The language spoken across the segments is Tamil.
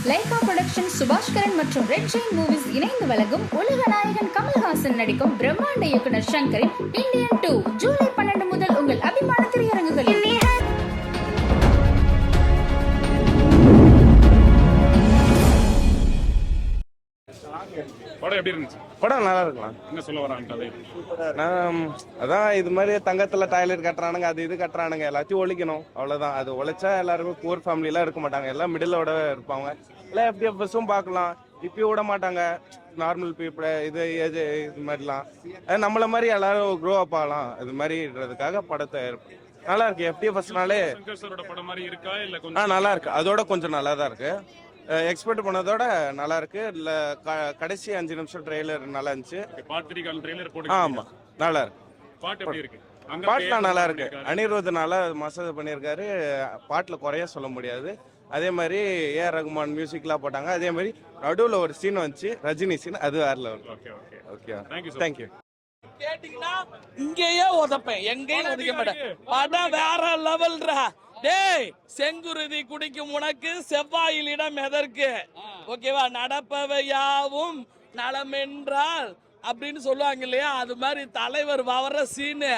லைகா புரொடக்ஷன் சுபாஷ்கரன் மற்றும் ரெட் ஜெயின் மூவிஸ் இணைந்து வழங்கும் உலக நாயகன் கமல்ஹாசன் நடிக்கும் பிரம்மாண்ட இயக்குனர் சங்கரின் இந்தியன் 2 ஜூலை 12 முதல் உங்கள் அபிமான திரையரங்குகளில். படம் எப்படி இருந்துச்சு? படம் நல்லா இருக்கலாம். என்ன சொல்ல வராங்க? அதான் இது மாதிரி தங்கத்துல டாய்லெட் கட்டுறானுங்க, அது இது கட்டுறானுங்க, எல்லாத்தையும் ஒழிக்கணும், அவ்வளவுதான். அது ஒழிச்சா எல்லாருக்கும் புவர் ஃபேமிலி எல்லாம் இருக்க மாட்டாங்க, எல்லாம் மிடிலோட இருப்பாங்க. எல்லாம் FDFஸும் பார்க்கலாம், இப்பயும் விட மாட்டாங்க. நார்மல் பீப்புள் இது ஏஜ் இது மாதிரிலாம் நம்மள மாதிரி எல்லாரும் க்ரோ அப் ஆகலாம், இது மாதிரின்றதுக்காக படத்தை நல்லா இருக்கு. FDFஸ்னாலே படம் மாதிரி இருக்கா இல்ல கொஞ்சம்? நல்லா இருக்கு, அதோட கொஞ்சம் நல்லா தான் இருக்கு. எக்ஸ்பெக்ட் பண்ணதோட நல்லா இருக்கு. இல்ல கடைசி 5 நிமிஷம் ட்ரெய்லர் நல்லா இருந்துச்சு. ஆமா நல்லா இருக்கு. பாட்டு எப்படி இருக்கு? பாட்டுலாம் நல்லா இருக்கு. அனிருத் நல்லா மசாஜ் பண்ணியிருக்காரு, பாட்டுல குறைய சொல்ல முடியாது. அதே மாதிரி ஏஆர் ரகுமான் மியூசிக்லாம் போட்டாங்க. அதே மாதிரி நடுவில் ஒரு சீன் வந்துச்சு, ரஜினி சீன், அது வேற லெவல். Okay thank you. கேட்டீங்கன்னா இங்கேயே உதப்பேன், எங்கேயும் உதைக்க மாட்டேன். படம் வேற லெவல்ரா. டேய், செங்குருதி குடிக்கும் உனக்கு செவ்வாயில் இடம் எதற்கு? ஓகேவா? நடப்பவை யாவும் நலம் என்றால் அப்படின்னு சொல்லுவாங்க இல்லையா, அது மாதிரி தலைவர் வர சீனு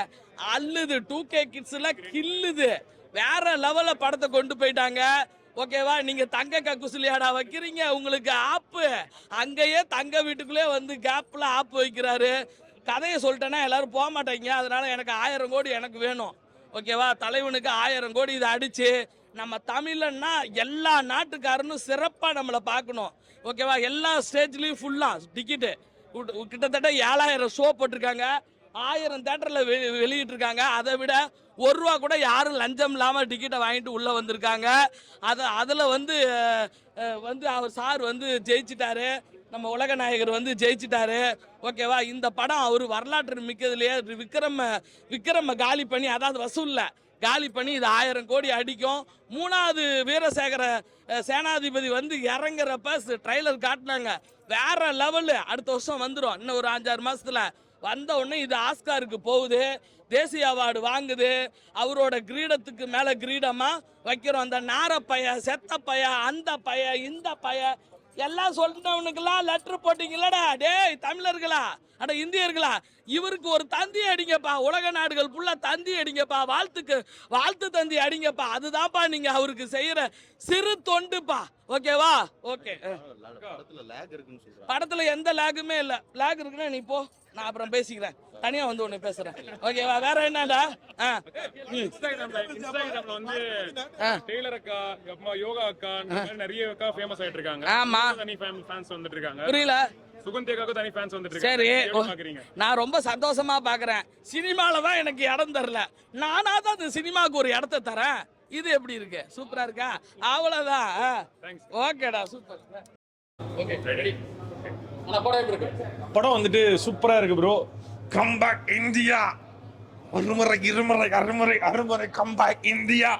அல்லுது. 2K கிட்ஸ்ல கில்லுது. வேற லெவல்ல படத்தை கொண்டு போயிட்டாங்க. ஓகேவா? நீங்க தங்க கக்குசிலியாடா வைக்கிறீங்க, உங்களுக்கு ஆப்பு அங்கேயே தங்க வீட்டுக்குள்ளே வந்து கேப்ல ஆப்பு வைக்கிறாரு. கதையை சொல்லிட்டேன்னா எல்லாரும் போக மாட்டாங்க, அதனால எனக்கு 1000 கோடி எனக்கு வேணும். ஓகேவா? தலைவனுக்கு 1000 கோடி இதை அடிச்சு நம்ம தமிழன்னா எல்லா நாட்டுக்காரனும் சிறப்பா நம்மளை பார்க்கணும். ஓகேவா? எல்லா ஸ்டேஜ்லயும் ஃபுல்லா டிக்கெட்டு கிட்டத்தட்ட 7000 ஷோ போட்டிருக்காங்க, 1000 தேட்டர்ல வெளியிட்டு இருக்காங்க. அதை விட ₹1 கூட யாரும் லஞ்சம் இல்லாம டிக்கெட்டை வாங்கிட்டு உள்ள வந்திருக்காங்க. அதுல வந்து அவர் சார் வந்து ஜெயிச்சிட்டாரு, நம்ம உலக நாயகர் வந்து ஜெயிச்சிட்டாரு. ஓகேவா? இந்த படம் அவர் வரலாற்று மிக்கதுலயே விக்ரம காலி பண்ணி, அதாவது வசூல்ல காலி பண்ணி இது 1000 கோடி அடிக்கும். 3வது வீரசேகர சேனாதிபதி வந்து இறங்குறப்ப ட்ரைலர் காட்டினாங்க, வேற லெவலு. அடுத்த வருஷம் வந்துடும், இன்னும் ஒரு 5-6 மாசத்துல வந்த உடனே இது ஆஸ்காருக்கு போகுது, தேசிய அவார்டு வாங்குது. அவரோட கிரீடத்துக்கு மேல கிரீடமா வைக்கிறோம். அந்த நாரப்பைய, செத்த பைய, அந்த பைய, இந்த பைய எல்லாம் சொல்லிட்டவனுக்கெல்லாம் லெட்டர் போட்டீங்களடா. டேய் தமிழர்களா, அட இந்தியர்களா, இவருக்கு ஒரு தந்தி அடிங்கப்பா. உலக நாடுகள் ஃபுல்லா தந்தி அடிங்கப்பா, வாழ்த்து தந்தி அடிங்கப்பா. அதுதான்ப்பா நீங்க அவருக்கு செய்யற சிறு தொண்டுப்பா. ஓகேவா? ஓகே. படத்துல எந்த லேகுமே இல்ல. லேக் இருக்குன்னா நீ போ, நான் அப்புறம் பேசிக்கிறேன், தனியா வந்து ஒண்ணு பேசுறேன். ஓகேவா? வேற என்னடா? இன்ஸ்டாகிராம்ல வந்து டெய்லர் அக்கா, யோகா அக்கா, நிறைய அக்கா ஃபேமஸ் ஆயிட்டு இருக்காங்க. ஆமா, தனி ஃபேன்ஸ் வந்துட்டு இருக்காங்க. புரியல? சுகந்தியாக்காக தனி ஃபேன்ஸ் வந்துட்டு இருக்காங்க. சரி, நான் ரொம்ப சந்தோஷமா பாக்குறேன். சினிமால தான் எனக்கு இடம் தரல, நானா தான் அந்த சினிமாவுக்கு ஒரு இடத்த தரேன். இது எப்படி இருக்கு? சூப்பரா இருக்கா? அவ்வளவுதான். ஓகேடா, சூப்பர். படம் வந்துட்டு சூப்பரா இருக்கு ப்ரோ. கம் பேக் இந்தியா, ஒருமுறை இருமுறை அறுமுறை கம் பேக் இந்தியா,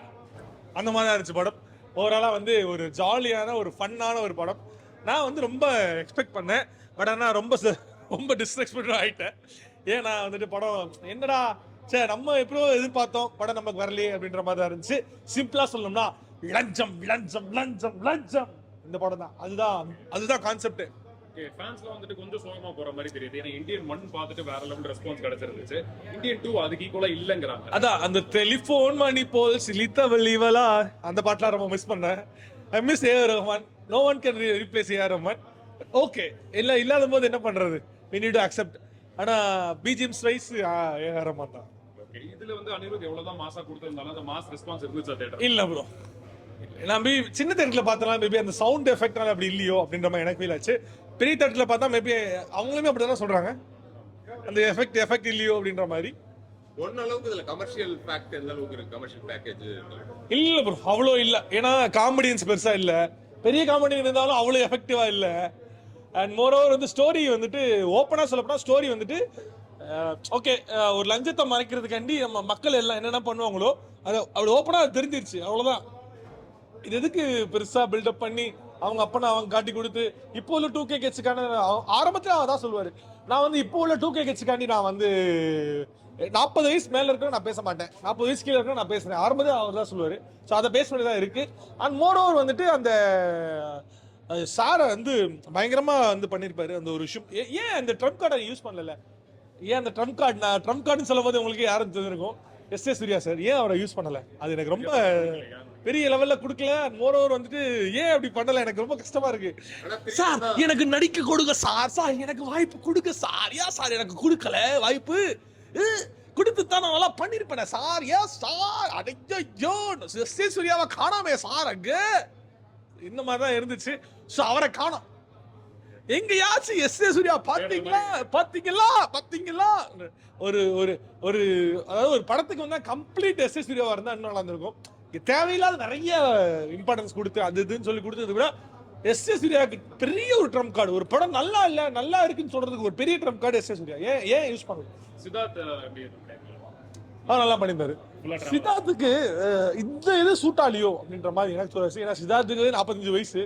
அந்த மாதிரி தான் இருந்துச்சு படம். ஓவராலா வந்து ஒரு ஜாலியான ஒரு ஃபன்னான ஒரு படம். நான் வந்து ரொம்ப எக்ஸ்பெக்ட் பண்ணேன், பட் ஆனால் ரொம்ப டிஸ்ரெஸ்பெக்ட் ஆகிட்டேன். ஏன்னா வந்துட்டு படம் என்னடா சரி நம்ம எப்படியோ எதிர்பார்த்தோம், படம் நமக்கு வரலையே அப்படின்ற மாதிரி தான் இருந்துச்சு. சிம்பிளா சொல்லணும்னா லஞ்சம் லஞ்சம் லஞ்சம் லஞ்சம், இந்த படம் தான். அதுதான் கான்செப்ட். ஃபேன்ஸ்ல வந்துட்டு கொஞ்சம் சோகமா போற மாதிரி தெரியுது. ஏன்னா இந்தியன் 1 பார்த்துட்டு வேற லெவல் ரெஸ்பான்ஸ் கிடைச்சிருந்துச்சு. இந்தியன் 2 அதுக்கு ஈக்குவலா இல்லங்கிறாங்க. அதான் அந்த டெலிஃபோன் மணி போல் சிலித்த வெளிவலா, அந்த பாட்டுலாம் ரொம்ப மிஸ் பண்ணேன். I miss AR Rahman. No one can replace AR Rahman. Okay, இல்லாத போது என்ன பண்றது, we need to accept. ஆனா பிஜிஎம்ஸ் வைஸ் ஏஆர் ரஹ்மான் தான். ஓகே, இதுல வந்து அனிருத் எவ்வளவுதான் மாசா கொடுத்திருந்தாலும் அந்த மாஸ் ரெஸ்பான்ஸ் இருந்துச்சு தியேட்டர். இல்ல ப்ரோ, நான் சின்ன தேட்டர்ல பார்த்தா மேபி அந்த சவுண்ட் எஃபெக்ட்னால அப்படி இல்லையோ அப்படின்ற மாதிரி எனக்கு ஃபீல் ஆச்சு. பெரிய தேட்டர்ல பார்த்தா மேபி அவங்களுமே அப்படிதான் சொல்றாங்க, அந்த எஃபெக்ட் இல்லையோ அப்படின்ற மாதிரி. ஒன்ன அளவுக்கு இதுல கமர்ஷியல் ஃபேக்ட் எந்த அளவுக்கு இருக்கு? கமர்ஷியல் பேக்கேஜ் இல்ல ப்ரோ, அவ்வளோ இல்ல. ஏன்னா காமெடியன்ஸ் பெருசா இல்ல, பெரிய காமெடி இருந்தாலும் அவ்வளோ எஃபெக்டிவா இல்ல. அண்ட் மோரோவர் வந்து ஸ்டோரி வந்துட்டு ஓப்பனா சொல்லப்போனா ஸ்டோரி வந்துட்டு ஓகே, ஒரு லஞ்சத்தை மறைக்கிறதுக்காண்டி நம்ம மக்கள் எல்லாம் என்னென்ன பண்ணுவாங்களோ அது அவ்வளோ ஓப்பனா தெரிஞ்சிருச்சு, அவ்வளவுதான். இது எதுக்கு பெருசா பில்டப் பண்ணி அவங்க அப்பனை அவங்க காட்டி கொடுத்து இப்போ உள்ள 2K கிட்ஸுக்கான ஆரம்பத்தில் அவர் தான் சொல்லுவார், நான் வந்து இப்போ உள்ள 2K கிட்ஸுக்காண்டி நான் வந்து 40 வயசு மேல இருக்க நான் பேச மாட்டேன், 40 வயசு கீழே இருக்க நான் பேசுறேன், ஆரம்பத்தில் அவர் தான் சொல்லுவார். ஸோ அதை பேஸ் பண்ணி தான் இருக்கு. அண்ட் மோர் ஓவர் வந்துட்டு அந்த சாரை வந்து பயங்கரமா வந்து பண்ணியிருப்பாரு அந்த ஒரு விஷயம். ஏன் அந்த ட்ரம்ப் கார்டை யூஸ் பண்ணல? ஏன் அந்த ட்ரம்ப் கார்டுன்னு சொல்லும் போது உங்களுக்கு யாரும் தெரிஞ்சிருக்கும், எஸ் சூர்யா சார் ஏன் அவரை யூஸ் பண்ணல? அது எனக்கு ரொம்ப பெரிய லெவல்ல கொடுக்கல. மோரோவர் வந்துட்டு ஏன் அப்படி பண்ணல எனக்கு ரொம்ப கஷ்டமா இருக்கு. சார் எனக்கு நடிக்க கொடுங்க சார், சார் எனக்கு வாய்ப்பு கொடுங்க சார், ஏன் சார் எனக்கு கொடுக்கல வாய்ப்பு? கொடுத்து தான் நான் நல்லா பண்ணிருப்பேன் சார், ஏன் சார்? அடையோ எஸ் சூர்யாவை காணாமே சார் அங்க. இந்த மாதிரிதான் இருந்துச்சு. சோ அவரை காணோம். எங்கயாச்சும் எஸ் சூர்யா பாத்தீங்களா பாத்தீங்களா பாத்தீங்களா? ஒரு ஒரு ஒரு அதாவது ஒரு படத்துக்கு வந்தா கம்ப்ளீட் எஸ் சூர்யாவா இருந்தா இன்னும் நல்லா இருந்திருக்கும். தேவையில்லாத நிறைய இம்பார்ட்டன்ஸ் கொடுத்து அது இதுன்னு சொல்லி கொடுத்தது விட எஸ் சூர்யாவுக்கு பெரிய ஒரு ட்ரம்ப் கார்டு. ஒரு படம் நல்லா இல்ல நல்லா இருக்குன்னு சொல்றதுக்கு ஒரு பெரிய ட்ரம்ப் கார்டு எஸ் சூர்யா. ஏன் யூஸ் பண்ணல? சித்தார்த் நல்லா பண்ணியிருந்தாரு. சித்தார்த்துக்கு இந்த இது சூட்டாலியோ அப்படின்ற மாதிரி எனக்கு சொல்ல. ஏன்னா சித்தார்த்துக்கு 45 வயசு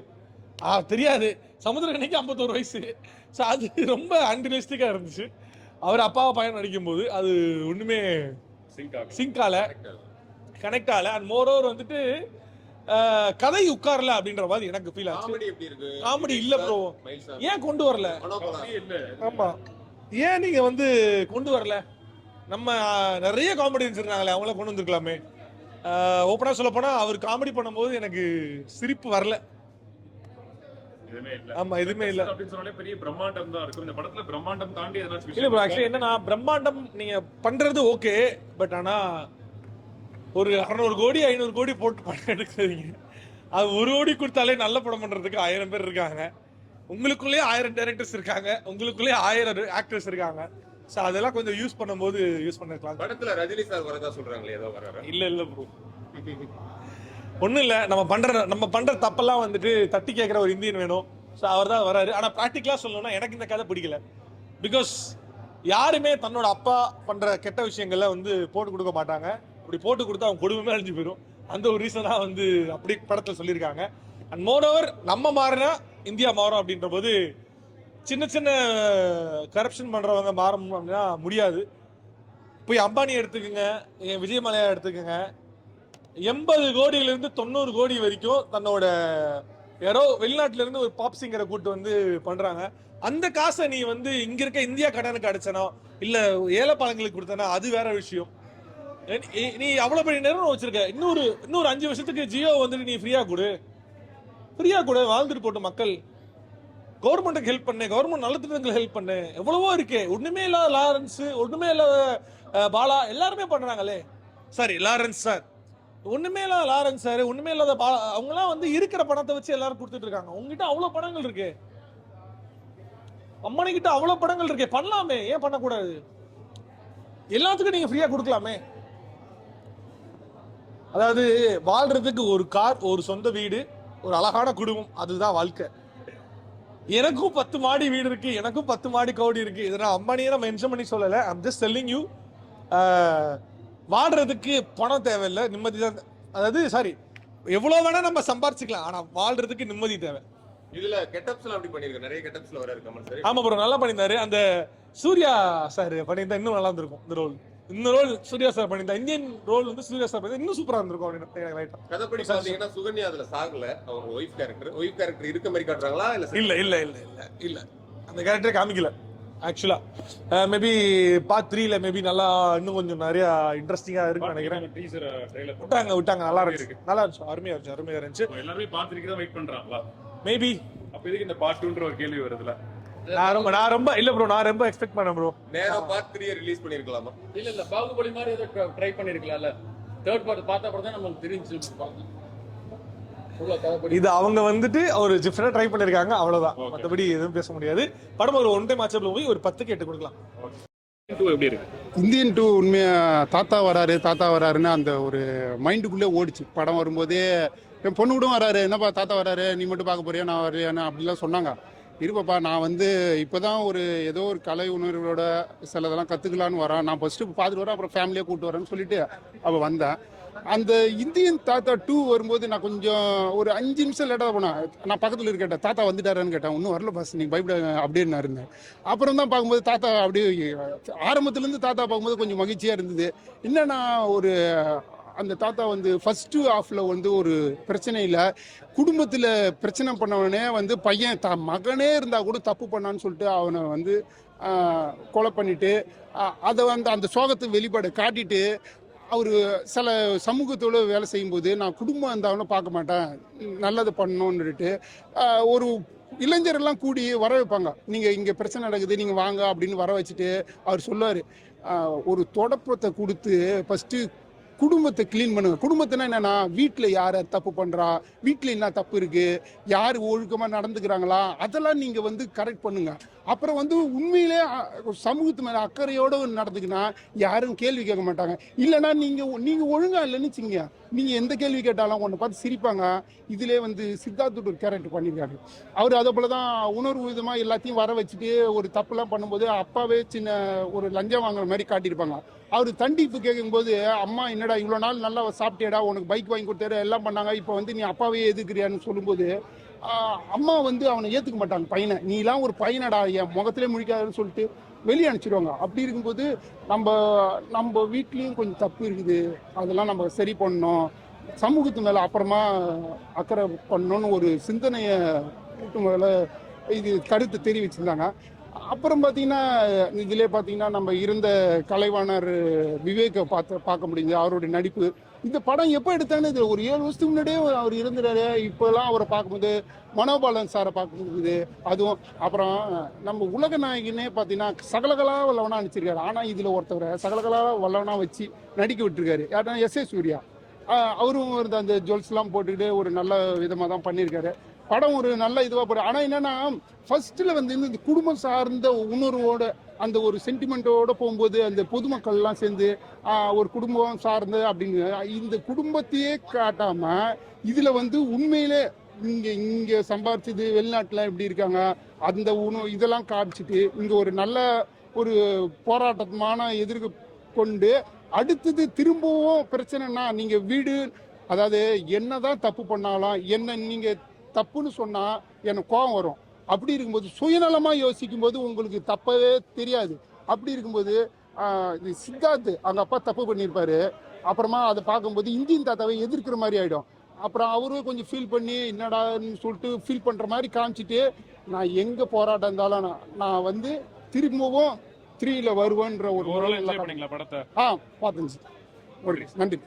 தெரியாது, சமுத்திரக்கனிக்கு 51 வயசு. ஸோ அது ரொம்ப அன்ரியலிஸ்டிக்கா இருந்துச்சு. அவர் அப்பாவை பையன் நடிக்கும் போது அது ஒண்ணுமே சிங்கால கனெக்ட் ஆகல. அண்ட் மோரோவர் வந்துட்டு கதை உட்காரல அப்படின்ற மாதிரி எனக்கு ஃபீல் ஆச்சு. காமெடி இல்ல ப்ரோ, ஏன் கொண்டு வரல? ஆமா, ஏன் நீங்க வந்து கொண்டு வரல? நம்ம நிறைய காமெடியன்ஸ் இருக்காங்களே, அவங்கள கொண்டு வந்திருக்கலாமே. ஓப்பனா சொல்ல போனா அவர் காமெடி பண்ணும்போது எனக்கு சிரிப்பு வரல. ஆமா, எதுவுமே இல்ல அப்படின்னு சொன்னாலே பெரிய பிரம்மாண்டம் தான் இருக்கும். இந்த படத்துல பிரம்மாண்டம் தாண்டி எதனாச்சும் இல்ல ப்ரோ. ஆக்சுவலி என்னன்னா, பிரம்மாண்டம் நீங்க பண்றது ஓகே, பட் ஆனா ஒரு 600 கோடி 500 கோடி போட்டு படம் எடுக்கிறீங்க. அது 1 கோடி கொடுத்தாலே நல்ல படம் பண்றதுக்கு 1000 பேர் இருக்காங்க. உங்களுக்குள்ளேயே 1000 டைரக்டர்ஸ் இருக்காங்க, உங்களுக்குள்ளேயே 1000 ஆக்டர்ஸ் இருக்காங்க. சோ அதெல்லாம் கொஞ்சம் யூஸ் பண்ணும்போது யூஸ் பண்ணிருக்கலாம். படத்துல ரஜினி சார் வரதா சொல்றாங்களே, ஏதோ வராரா? இல்ல ப்ரோ, ஒண்ணும் இல்ல. நம்ம பண்ற தப்பெல்லாம் வந்துட்டு தட்டி கேட்கிற ஒரு இந்தியன் வேணும். ஸோ அவர் தான் வராரு. ஆனா ப்ராக்டிக்கலா சொல்லணும்னா எனக்கு இந்த கதை பிடிக்கல. பிகாஸ் யாருமே தன்னோட அப்பா பண்ற கெட்ட விஷயங்கள்ல வந்து போட்டு கொடுக்க மாட்டாங்க. அப்படி போட்டு கொடுத்தா அவங்க குடும்பமே அழிஞ்சு போயிடும். அந்த ஒரு ரீசனா வந்து அப்படி படத்துல சொல்லியிருக்காங்க. அண்ட் மோரோவர் நம்ம மாறினா இந்தியா மாறும் அப்படின்ற போது சின்ன சின்ன கரப்ஷன் பண்றவங்க மாறணும் அப்படின்னா முடியாது. போய் அம்பானி எடுத்துக்கோங்க, விஜய் மலையா எடுத்துக்கோங்க. 80 கோடியிலிருந்து 90 கோடி வரைக்கும் தன்னோட யாரோ வெளிநாட்டுல இருந்து ஒரு பாப் சிங்கரை கூட்டு வந்து பண்றாங்க. அந்த காசை நீ வந்து இங்க இருக்க இந்தியா கடனுக்கு அடிச்சனோ இல்ல ஏழை பழங்களுக்கு கொடுத்தனா அது வேற விஷயம். நீ அவ்வளவு பெரிய நேரம் வச்சிருக்க, இன்னொரு 5 வருஷத்துக்கு ஜியோ வந்துட்டு நீ ஃப்ரீயா கொடு, வாழ்ந்துட்டு போட்டு மக்கள். கவர்மெண்ட்டுக்கு ஹெல்ப் பண்ணு, கவர்மெண்ட் நல்ல திட்டங்களுக்கு ஹெல்ப் பண்ணு. எவ்வளவோ இருக்கு. ஒண்ணுமே இல்லாத லாரன்ஸ், ஒண்ணுமே இல்லாத பாலா எல்லாருமே பண்றாங்களே. சாரி லாரன்ஸ் சார், ஒண்ணுமே இல்லாத லாரன்ஸ் சார், ஒண்ணுமே இல்லாத அவங்க எல்லாம் வந்து இருக்கிற பணத்தை வச்சு எல்லாரும் கொடுத்துட்டு இருக்காங்க. உங்ககிட்ட அவ்வளவு படங்கள் இருக்கு, அம்மனி கிட்ட அவ்வளவு படங்கள் இருக்கு, பண்ணலாமே. ஏன் பண்ணக்கூடாது? எல்லாத்துக்கும் நீங்க ஃப்ரீயா கொடுக்கலாமே. அதாவது வாழ்றதுக்கு ஒரு கார், ஒரு சொந்த வீடு, ஒரு அழகான குடும்பம், அதுதான் வாழ்க்கை. எனக்கும் 10 மாடி வீடு இருக்கு, எனக்கும் 10 மாடி கோடி இருக்கு. இதை நான் அம்பானியை மென்ஷன் பண்ணி சொல்லல. ஐம் ஜஸ்ட் டெல்லிங் யூ, வாழ்றதுக்கு பணம் தேவையில்லை, நிம்மதி தான். அதாவது சாரி, எவ்வளவு வேணா நம்ம சம்பாரிச்சுக்கலாம், ஆனா வாழ்றதுக்கு நிம்மதி தேவை. இதுல கெட்டப்ஸ்ல அப்படி பண்ணிருக்காரு, நிறைய கெட்டப்ஸ்ல வராரு கமல் சார். ஆமா ப்ரோ, நல்லா பண்ணியிருந்தாரு. அந்த சூர்யா சார் பண்ணியிருந்தா இன்னும் நல்லா இருந்திருக்கும். இந்த ரோல் சூர்யா சார் பண்ணியிருந்தா, இந்தியன் ரோல் வந்து சூர்யா சார் பண்ணி இன்னும் சூப்பரா இருந்திருக்கும் அப்படின்னு. கதைப்படி பாத்தீங்கன்னா சுகன்யா அதுல சாகல, அவங்க ஒய்ஃப் கேரக்டர் இருக்க மாதிரி காட்டுறாங்களா? இல்ல அந்த கேரக்டரே காமிக்கல. ஆக்சுவலா மேபி பார்ட் 3ல மேபி நல்லா இன்னும் கொஞ்சம் நிறைய இன்ட்ரெஸ்டிங்கா இருக்குன்னு நினைக்கிறேன். டீசர் ட்ரைலர் விட்டாங்க நல்லா இருந்துச்சு, அருமையா இருந்துச்சு. எல்லாருமே பாத்துட்டு தான் வெயிட் பண்றாங்களா? மேபி அப்ப இதுக்கு இந்த பார்ட் 2ன்ற ஒரு கேள்வி வருதுல. நான் ரொம்ப எக்ஸ்பெக்ட் பண்ணேன் ப்ரோ. நேரா பார்ட் 3 ரிலீஸ் பண்ணிருக்கலாமா? இல்ல பாகுபலி மாதிரி ஏதோ ட்ரை பண்ணிருக்கலாம்ல. தேர்ட் பார்ட் பார்த்தா அப்புறம் தான் நமக்கு தெரிஞ்சு. இது அவங்க வந்துட்டு ஒரு டிஃபரெண்டா ட்ரை பண்ணிருக்காங்க, அவ்வளவுதான். மத்தபடி எதுவும் பேச முடியாது. படம் ஒரு ஒன் டைம் வாட்சப்ல போய் ஒரு 10 கேட்டு கொடுக்கலாம். எப்படி இருக்கு இந்தியன் 2? உண்மையா தாத்தா வராருன்னு அந்த ஒரு மைண்டுக்குள்ளே ஓடிச்சு. படம் வரும்போதே என் பொண்ணு கூட வராரு, என்னப்பா தாத்தா வராரு, நீ மட்டும் பார்க்க போறியா, நான் வரையானு அப்படிலாம் சொன்னாங்க. இருப்பப்பா, நான் வந்து இப்போதான் ஏதோ ஒரு கலை உணர்வோட சிலதெல்லாம் கற்றுக்கலான்னு வரேன். நான் ஃபர்ஸ்ட்டு பார்த்துட்டு வரேன், அப்புறம் ஃபேமிலியாக கூப்பிட்டு வரேன்னு சொல்லிட்டு அப்போ வந்தேன். அந்த இந்தியன் தாத்தா 2 வரும்போது நான் கொஞ்சம் ஒரு 5 நிமிஷம் லேட்டாக போனேன். நான் பக்கத்தில் கேட்டேன், தாத்தா வந்துட்டாரான்னு கேட்டேன். ஒன்றும் வரல பாஸ், நீங்கள் பயப்பட அப்படின்னு நான் இருந்தேன். அப்புறம் தான் பார்க்கும்போது தாத்தா அப்படியே ஆரம்பத்துலேருந்து தாத்தா பார்க்கும்போது கொஞ்சம் மகிழ்ச்சியாக இருந்தது. என்னன்னா ஒரு அந்த தாத்தா வந்து ஃபர்ஸ்ட் ஹாஃப்ல வந்து ஒரு பிரச்சனை இல்லை, குடும்பத்தில் பிரச்சனை பண்ணவனே வந்து பையன் மகனே இருந்தால் கூட தப்பு பண்ணான்னு சொல்லிட்டு அவனை வந்து கொலை பண்ணிட்டு அதை வந்து அந்த சோகத்தை வெளிப்பாடு காட்டிட்டு அவர் சில சமூகத்தோடு வேலை செய்யும்போது நான் குடும்பம் இருந்தாலும் பார்க்க மாட்டேன், நல்லது பண்ணணுன்னுட்டு ஒரு இளைஞரெல்லாம் கூடி வர வைப்பாங்க. நீங்கள் இங்கே பிரச்சனை நடக்குது, நீங்கள் வாங்க அப்படின்னு வர வச்சுட்டு அவர் சொல்லுவார், ஒரு தொடப்பத்தை கொடுத்து ஃபஸ்ட்டு குடும்பத்தை க்ளீன் பண்ணுங்க. குடும்பத்தினா என்னன்னா, வீட்டில் யார் தப்பு பண்ணுறா, வீட்டில் என்ன தப்பு இருக்குது, யார் ஒழுக்கமாக நடந்துக்கிறாங்களா, அதெல்லாம் நீங்கள் வந்து கரெக்ட் பண்ணுங்க. அப்புறம் வந்து உண்மையிலே சமூகத்து மேலே அக்கறையோடு நடந்துக்கினா யாரும் கேள்வி கேட்க மாட்டாங்க. இல்லைன்னா நீங்கள் ஒழுங்காக இல்லைன்னு வச்சுங்க, நீங்கள் எந்த கேள்வி கேட்டாலும் ஒன்று பார்த்து சிரிப்பாங்க. இதிலே வந்து சித்தார்த்து ஒரு கேரக்டர் பண்ணியிருக்காரு. அவர் அதை போல தான் உணர்வு விதமாக எல்லாத்தையும் வர வச்சுட்டு ஒரு தப்புலாம் பண்ணும்போது அப்பாவே சின்ன ஒரு லஞ்சம் வாங்குற மாதிரி காட்டியிருப்பாங்க. அவர் தண்டிப்பு கேட்கும்போது, அம்மா என்னடா இவ்வளோ நாள் நல்லா சாப்பிட்டேடா, உனக்கு பைக் வாங்கி கொடுத்தாரு, எல்லாம் பண்ணாங்க, இப்போ வந்து நீ அப்பாவே எதுக்குறியான்னு சொல்லும்போது அம்மா வந்து அவனை ஏற்றுக்க மாட்டாங்க. பையனை, நீலாம் ஒரு பையனடா, என் முகத்திலே முழிக்காதுன்னு சொல்லிட்டு வெளியே அனுப்பிச்சிடுவாங்க. அப்படி இருக்கும்போது நம்ம வீட்லேயும் கொஞ்சம் தப்பு இருக்குது, அதெல்லாம் நம்ம சரி பண்ணணும், சமூகத்து மேலே அப்புறமா அக்கறை பண்ணணும்னு ஒரு சிந்தனையை மேலே இது கருத்து தெரிவிச்சிருந்தாங்க. அப்புறம் பார்த்தீங்கன்னா இதிலே பார்த்தீங்கன்னா நம்ம இருந்த கலைவாணர் விவேக்கை பார்க்க முடியுது, அவருடைய நடிப்பு. இந்த படம் எப்போ எடுத்தானே இது ஒரு 7 வருஷத்துக்கு முன்னாடியே அவர் இருந்துறாரு. இப்போலாம் அவரை பார்க்கும்போது மனோபாலன் சாரை பார்க்க முடியுது. அதுவும் அப்புறம் நம்ம உலக நாயகனே பார்த்தீங்கன்னா சகலகலா வல்லவனா அனுப்பிச்சிருக்காரு. ஆனால் இதில் ஒருத்தவரை சகலகலா வல்லவனா வச்சு நடிக்க விட்டுருக்காரு. யாருன்னா S.A. சூர்யா. அவரும் அந்த ஜுவல்ஸ்லாம் போட்டுக்கிட்டு ஒரு நல்ல விதமாக தான் பண்ணியிருக்காரு. படம் ஒரு நல்ல இதுவாக போடு. ஆனால் என்னன்னா ஃபர்ஸ்ட்டில் வந்து இந்த குடும்பம் சார்ந்த உணர்வோட அந்த ஒரு சென்டிமெண்ட்டோடு போகும்போது அந்த பொதுமக்கள்லாம் சேர்ந்து ஒரு குடும்பம் சார்ந்து அப்படின்னு இந்த குடும்பத்தையே காட்டாமல் இதில் வந்து உண்மையிலே இங்கே சம்பாரிச்சது வெளிநாட்டில் எப்படி இருக்காங்க அந்த இதெல்லாம் காமிச்சிட்டு இங்கே ஒரு நல்ல ஒரு போராட்டமான கொண்டு அடுத்தது திரும்பவும் பிரச்சனைனா நீங்கள் வீடு, அதாவது என்னதான் தப்பு பண்ணாலும் என்ன நீங்கள் தப்புன்னு சொன்னால் எனக்கு கோபம் வரும். அப்படி இருக்கும்போது சுயநலமாக யோசிக்கும் போது உங்களுக்கு தப்பவே தெரியாது. அப்படி இருக்கும்போது இது சித்தார்த்து அவங்க அப்பா தப்பு பண்ணியிருப்பாரு. அப்புறமா அதை பார்க்கும்போது இந்தியன் தாத்தாவை எதிர்க்கிற மாதிரி ஆகிடும். அப்புறம் அவரும் கொஞ்சம் ஃபீல் பண்ணி என்னடான்னு சொல்லிட்டு ஃபீல் பண்ணுற மாதிரி காமிச்சிட்டு நான் எங்கே போராட்டம் இருந்தாலும் நான் வந்து திரும்பவும் 3ல வருவேன்ற ஒரு படத்தை பார்த்துச்சு. ஓகே, நன்றி.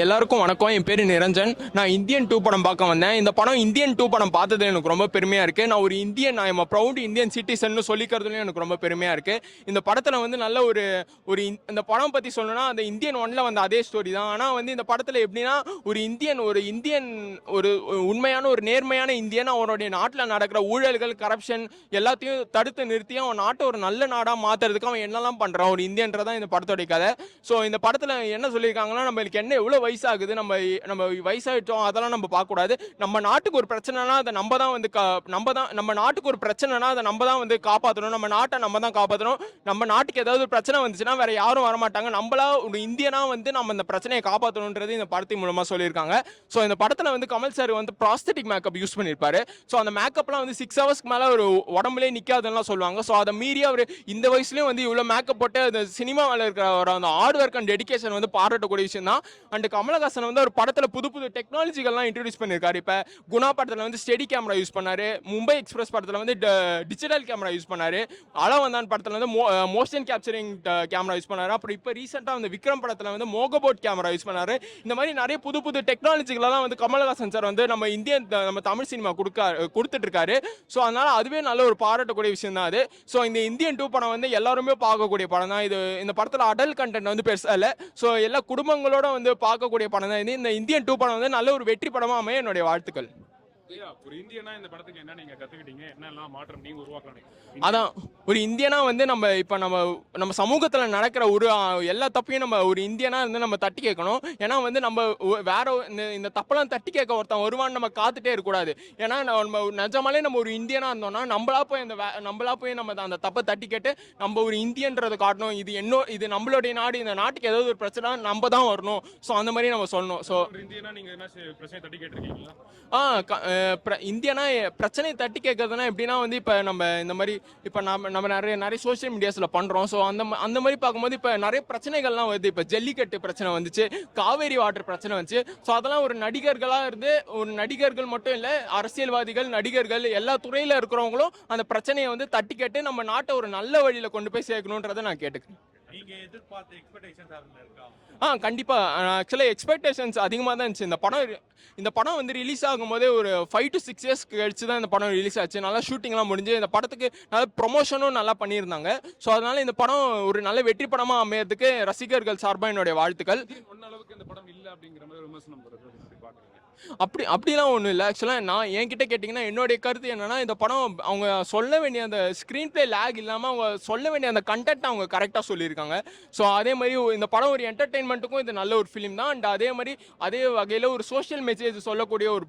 எல்லாருக்கும் வணக்கம். என் பேர் நிரஞ்சன். நான் இந்தியன் 2 படம் பார்க்க வந்தேன். இந்த படம் இந்தியன் 2 படம் பார்த்தது எனக்கு ரொம்ப பெருமையாக இருக்குது. நான் ஒரு இந்தியன், நான் எம் ப்ரௌட் இந்தியன் சிட்டிசன் சொல்லிக்கிறதுலையும் எனக்கு ரொம்ப பெருமையாக இருக்குது. இந்த படத்தில் வந்து நல்ல ஒரு இந்த படம் பற்றி சொல்லணும்னா அந்த இந்தியன் 1ல் வந்து அதே ஸ்டோரி தான். ஆனால் வந்து இந்த படத்தில் எப்படின்னா ஒரு இந்தியன் ஒரு உண்மையான ஒரு நேர்மையான இந்தியன் அவனுடைய நாட்டில் நடக்கிற ஊழல்கள், கரப்ஷன் எல்லாத்தையும் தடுத்து நிறுத்தி அவன் நாட்டை ஒரு நல்ல நாடாக மாற்றுறதுக்கு அவன் என்னெல்லாம் பண்ணுறான் ஒரு இந்தியன்றதான் இந்த படத்தோடைய கதை. ஸோ இந்த படத்தில் என்ன சொல்லியிருக்காங்கன்னா, நம்மளுக்கு என்ன எவ்வளோ வயசாகுது, நம்ம வயசாகிட்டோம் அதெல்லாம் நம்ம பார்க்கக்கூடாது. நம்ம நாட்டுக்கு ஒரு பிரச்சனைனா அதை நம்ம நாட்டுக்கு ஒரு பிரச்சனைனா அதை நம்ம தான் வந்து காப்பாற்றணும். நம்ம நாட்டை நம்ம தான் காப்பாற்றணும். நம்ம நாட்டுக்கு ஏதாவது ஒரு பிரச்சனை வந்துச்சுன்னா வேற யாரும் வரமாட்டாங்க. நம்மளா ஒரு இந்தியனா வந்து நம்ம இந்த பிரச்சனையை காப்பாற்றணுன்றது இந்த படத்தின் மூலமாக சொல்லியிருக்காங்க. ஸோ இந்த படத்தில் வந்து கமல் சார் வந்து ப்ராஸ்தட்டிக் மேக்கப் யூஸ் பண்ணியிருப்பாரு. ஸோ அந்த மேக்கப்லாம் வந்து 6 ஹவர்ஸ்க்கு மேலே ஒரு உடம்புலே நிற்காதுலாம் சொல்லுவாங்க. ஸோ அதை மீறி அவர் இந்த வயசுலேயும் வந்து இவ்வளோ மேக்கப் போட்டு அந்த சினிமாவில் இருக்கிற அந்த ஹார்ட் ஒர்க் அண்ட் டெடிகேஷன் வந்து பாராட்டக்கூடிய விஷயம் தான். அண்ட் கமலஹாசன் வந்து ஒரு படத்தில் புது டெக்னாலஜிகள்லாம் இன்ட்ரடியூஸ் பண்ணியிருக்காரு. இப்போ குணா படத்தில் வந்து ஸ்டெடி கேமரா யூஸ் பண்ணாரு. மும்பை எக்ஸ்பிரஸ் படத்தில் வந்து டிஜிட்டல் கேமரா யூஸ் பண்ணாரு. அளவந்தான் படத்தில் வந்து மோஷன் கேப்சரிங் கேமரா யூஸ் பண்ணாரு. அப்புறம் இப்போ ரீசெண்டாக வந்து விக்ரம் படத்தில் வந்து மோகபோட் கேமரா யூஸ் பண்ணாரு. இந்த மாதிரி நிறைய புது டெக்னாலஜிகளெல்லாம் வந்து கமலஹாசன் சார் வந்து நம்ம தமிழ் சினிமா கொடுத்துட்டு இருக்காரு. ஸோ அதனால அதுவே நல்ல ஒரு பாராட்டக்கூடிய விஷயம் தான் அது. ஸோ இந்த இந்தியன் 2 படம் வந்து எல்லாருமே பார்க்கக்கூடிய படம் தான். இந்த படத்தில் அடல்ட் கண்டென்ட் வந்து பெருசாக இல்லை. ஸோ எல்லா குடும்பங்களோட வந்து பார்க்கக்கூடிய படம் தான் இது. இந்த இந்தியன் 2 படம் வந்து நல்ல ஒரு வெற்றி படமா அமைய என்னுடைய வாழ்த்துக்கள். ஒரு இந்தியனா இந்த படத்துக்கு என்ன நீங்க கத்துக்கிட்டீங்க, என்னெல்லாம் மாற்றம் நீங்க உருவாக்கலாம்? அதான் ஒரு இந்தியனா வந்து நம்ம சமூகத்துல நடக்கிற ஒரு எல்லா தப்பையும் நம்ம ஒரு இந்தியனா இருந்து நம்ம தட்டி கேட்கணும். ஏன்னா வந்து நம்ம வேற இந்த தப்பெல்லாம் தட்டி கேட்க ஒருத்தன் வருவான்னு நம்ம காத்துட்டே இருக்கக்கூடாது. ஏன்னா நம்ம நிஜமாலே நம்ம ஒரு இந்தியனா இருந்தோம்னா நம்மளா போய் நம்ம அந்த தப்பை தட்டி கேட்டு நம்ம ஒரு இந்தியன்றதை காட்டணும். இது நம்மளுடைய நாடு, இந்த நாட்டுக்கு ஏதாவது ஒரு பிரச்சனை நம்ம தான் வரணும். ஸோ அந்த மாதிரி நம்ம சொல்லணும். ஸோ இந்தியனா நீங்க என்ன பிரச்சனை தட்டி கேட்டிருக்கீங்களா? இந்தியானா பிரச்சனையை தட்டி கேட்கறதுனா எப்படின்னா வந்து இப்போ நம்ம இந்த மாதிரி இப்போ நம்ம நிறைய சோஷியல் மீடியாஸில் பண்ணுறோம். ஸோ அந்த மாதிரி பார்க்கும்போது இப்போ நிறைய பிரச்சனைகள்லாம் வருது. இப்போ ஜல்லிக்கட்டு பிரச்சனை வந்துச்சு, காவேரி வாட்டர் பிரச்சனை வந்துச்சு. ஸோ அதெல்லாம் ஒரு நடிகர்களாக இருந்து, ஒரு நடிகர்கள் மட்டும் இல்லை, அரசியல்வாதிகள், நடிகர்கள், எல்லா துறையில் இருக்கிறவங்களும் அந்த பிரச்சனையை வந்து தட்டி கேட்டு நம்ம நாட்டை ஒரு நல்ல வழியில் கொண்டு போய் சேர்க்கணுன்றதை நான் கேட்டுக்கிறேன். நீங்க எதிர்பார்த்த எக்ஸ்பெக்டேஷன்ஸ் அதுல இருக்கா? கண்டிப்பா. ஆக்சுவலா எக்ஸ்பெக்டேஷன்ஸ் அதிகமாக தான் இருந்துச்சு. இந்த படம் வந்து ரிலீஸ் ஆகும்போதே ஒரு 5 to 6 years கழிச்சு தான் இந்த படம் ரிலீஸ் ஆச்சு. நல்லா ஷூட்டிங்லாம் முடிஞ்சு இந்த படத்துக்கு நல்ல ப்ரொமோஷனும் நல்லா பண்ணியிருந்தாங்க. ஸோ அதனால இந்த படம் ஒரு நல்ல வெற்றி படமா அமையறதுக்கு ரசிகர்கள் சார்பாக என்னுடைய வாழ்த்துக்கள். ஒன்ன அளவுக்கு இந்த படம் இல்ல அப்படிங்கிற மாதிரி விமர்சனம் வருது, எப்படி பாக்குறீங்க? அப்படிலாம் ஒன்றும் இல்லை. ஆக்சுவலாக நான் என்கிட்ட கேட்டிங்கன்னா என்னுடைய கருத்து என்னன்னா, இந்த படம் அவங்க சொல்ல வேண்டிய அந்த ஸ்க்ரீன் பிளே லேக் இல்லாமல் அவங்க சொல்ல வேண்டிய அந்த கண்டென்ட் அவங்க கரெக்டாக சொல்லியிருக்காங்க. ஸோ அதே மாதிரி இந்த படம் ஒரு என்டர்டெயின்மெண்ட்டுக்கும் இது நல்ல ஒரு ஃபிலிம் தான். அண்ட் அதே மாதிரி அதே வகையில் ஒரு சோஷியல் மெசேஜ் சொல்லக்கூடிய ஒரு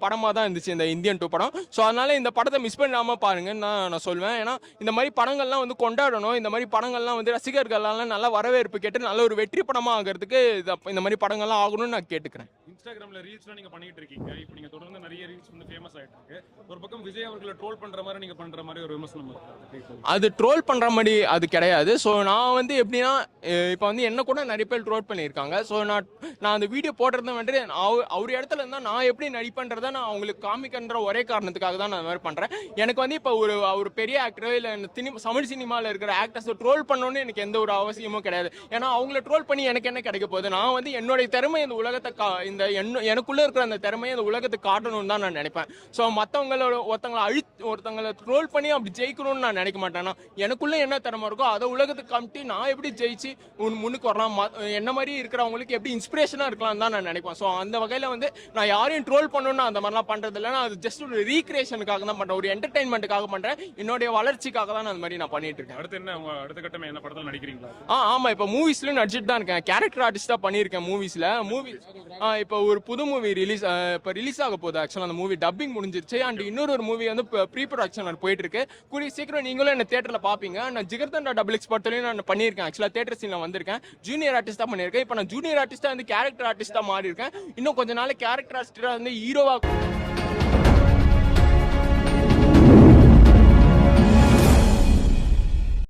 படமாக தான் இருந்துச்சு இந்த இந்தியன் 2 படம். ஸோ அதனால இந்த படத்தை மிஸ் பண்ணாமல் பாருங்கன்னு நான் சொல்வேன். ஏன்னா இந்த மாதிரி படங்கள்லாம் வந்து கொண்டாடணும். இந்த மாதிரி படங்கள்லாம் வந்து ரசிகர்களால் நல்ல வரவேற்பு கேட்டு நல்ல ஒரு வெற்றி படமாக ஆகிறதுக்கு இந்த மாதிரி படங்கள்லாம் ஆகணும்னு நான் கேட்டுக்கிறேன். இன்ஸ்டாகிராம்ல ரீல்ஸ்லாம் நீங்க பண்ணிட்டு இருக்கீங்க. இப்போ நீங்க தொடர்ந்து நிறைய ரீல்ஸ் வந்து ஃபேமஸ் ஆயிட்டு இருக்கு. ஒரு பக்கம் விஜய் அவர்களை ட்ரோல் பண்ற மாதிரி நீங்க பண்ற மாதிரி ஒரு விமர்சனம் இருக்கு. அது ட்ரோல் பண்ற மாதிரி அது கிடையாது. ஸோ நான் வந்து எப்படின்னா, இப்போ வந்து என்ன கூட நிறைய பேர் ட்ரோல் பண்ணியிருக்காங்க. ஸோ நான் அந்த வீடியோ போடுறது வந்துட்டு அவர் இடத்துல இருந்தால் நான் எப்படி நடிப்பேன்றதை நான் அவங்களுக்கு காமிக்கின்ற ஒரே காரணத்துக்காக தான் நான் மாதிரி பண்றேன். எனக்கு வந்து இப்போ ஒரு பெரிய ஆக்டரோ இல்லை தமிழ் சினிமாவில் இருக்கிற ஆக்டர்ஸை ட்ரோல் பண்ணணும்னு எனக்கு எந்த ஒரு அவசியமும் கிடையாது. ஏன்னா அவங்கள ட்ரோல் பண்ணி எனக்கு என்ன கிடைக்க போகுது? நான் வந்து என்னுடைய திறமை இந்த உலகத்தை எனக்குள்ள இருக்கிற அந்த திறமையை அந்த உலகத்துக்கு காட்டணும்னு தான் நான் நினைப்பேன். ஸோ ஒருத்தங்களை ட்ரோல் பண்ணி அப்படி ஜெயிக்கணும்னு நான் நினைக்க மாட்டேன். எனக்குள்ள என்ன திறமை இருக்கோ அதை உலகத்துக்கு காமிட்டு நான் எப்படி ஜெயிச்சு முன்னுக்கு வரலாம், என்ன மாதிரி இருக்கிறவங்களுக்கு எப்படி இன்ஸ்பிரேஷனா இருக்கலாம் தான் நான் நினைப்பேன். ஸோ அந்த வகையில் வந்து நான் யாரையும் ட்ரோல் பண்ணணும்னு அந்த மாதிரிலாம் பண்றது இல்லை. நான் அது ஜஸ்ட் ஒரு ரீக்ரியேஷனுக்காக தான் பண்றேன், ஒரு என்டர்டைன்மெண்ட்டுக்காக பண்றேன், என்னுடைய வளர்ச்சிக்காக தான் நான் அந்த மாதிரி நான் பண்ணிட்டு இருக்கேன். அடுத்து என்ன உங்க அடுத்த கட்டம் என்ன படத்தில் நடிக்கிறீங்களா? ஆமா, இப்போ மூவிஸ்லயும் நடிச்சிட்டு தான் இருக்கேன். கேரக்டர் ஆர்டிஸ்டா பண்ணியிருக்கேன் மூவிஸ்ல. இப்போ ஒரு புது மூவி ரிலீஸ் ஆக போகுது. ஆக்சுவலாக அந்த மூவி டப்பிங் முடிஞ்சிருச்சு. அண்ட் இன்னொரு மூவி வந்து ப்ரீ ப்ரொடக்ஷன் போயிட்டு இருக்கு. கூடிய சீக்கிரம் நீங்களும் என்ன தியேட்டர்ல பாப்பீங்க. நான் ஜிகர்தண்டா XX படத்துலையும் நான் பண்ணியிருக்கேன். ஆக்சுவலாக தியேட்டர் சீன்ல வந்திருக்கேன். ஜூனியர் ஆர்டிஸ்டா பண்ணியிருக்கேன். இப்போ நான் ஜூனியர் ஆர்டிஸ்டா வந்து கேரக்டர் ஆர்டிஸ்டா மாறி இருக்கேன். இன்னும் கொஞ்ச நாள் கேரக்டர் ஆர்டிஸ்டா வந்து ஹீரோவா